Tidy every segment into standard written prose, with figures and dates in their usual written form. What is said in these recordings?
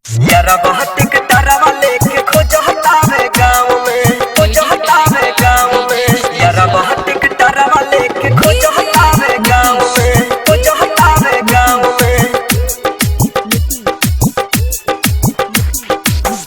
यारा बहुत कटारवा लेके खोजता है गाँव में, खोजता है गाँव में। यारा बहुत कटारवा लेके खोजता है गाँव में, खोजता है गाँव में।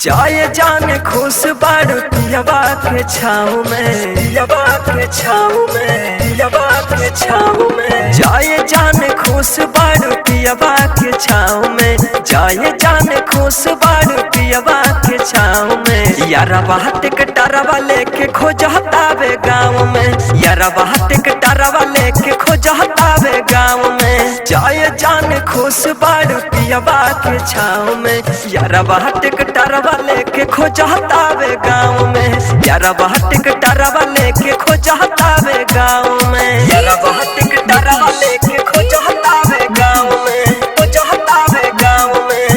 जाए जाने खुश बारू पियबा के छाँव में, पियबा के छाँव में, पियबा के छाँव में। जाए जाने खुश बारू पियबा के छाँव में, जाए जाने खुश बारू पियबा के छाँव में। यारा बात कटारवा लेके खोजता वे गाँव में, यारा बात कटारवा लेके खोजता वे गाँव में। जाए जाने खुश बारू पियबा के छाँव में, यारा बात कटारवा लेके खोजता वे गाँव में। यारा बात कटारवा लेके खोजता वे गाँव में, यारा बात कटारवा लेके खोजता वे गाँव में, खोजता वे गाँव में।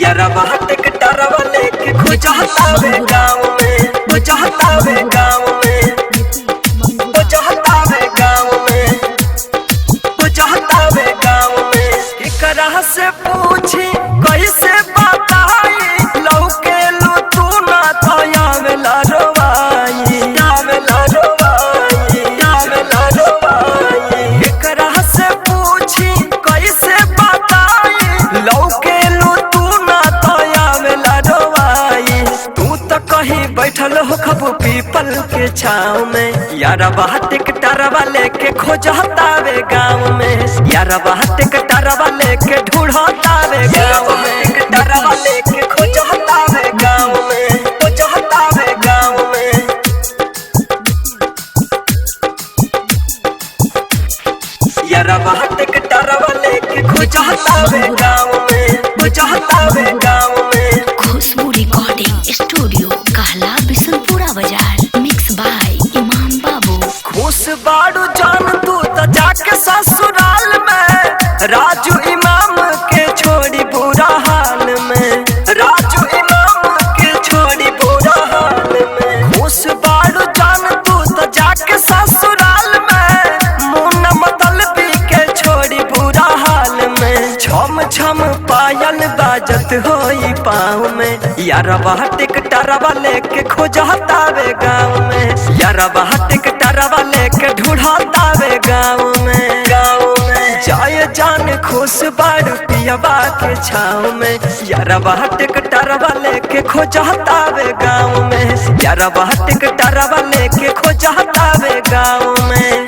यारा बात कटारवा लेके खोजता वे गाँव में, खोजता वे गाँव में, खोजता वे गाँव में, खोजता वे गाँव में। एकरा से पूछी कैसे बताई, लौके लू तू ना तो आवेला रोवाई, आवेला रोवाई, आवेला रोवाई। एकरा से पूछी कैसे बताई, लौके लू तू ना तो आवेला रोवाई। तू तो कहीं बैठल हो खबू पीपल के छाँव में, यारा बात कटारवा लेके खोजता वे गाँव में। यारा बात कटारवा लेके ढूंढता वे गाँव में, कटारवा लेके खोजता वे गाँव में, खोजता वे गाँव में। यारा बात कटारवा लेके खोजता वे गाँव में, खोजता वे गाँव में। खुशबू रिकॉर्डिंग स्टूडियो कहला बिशनपुरा बाजार, मिक्स बाय इमाम बाबू। खुश बाड़ू जान तू तो जाके ससुराल में, राजू इमाम के छोड़ी बुरा हाल में, राजू इमाम के छोड़ी बुरा हाल में। खुश बाड़ू जान तू तो जाके ससुराल में, मुन्ना मतलबी के छोड़ी बुरा हाल में। छम छम पायल बाजत होई पाँव में, यारा बात कटारवा लेके खोजता वे गाँव में। यारा बात कटारवा लेके ढूंढता वे गाँव में, गाँव में। जाए जान खुश बारू पियबा के छाँव में, यारा बात कटारवा लेके खोजता वे गाँव में। यारा बात कटारवा लेके खोजता वे गाँव में।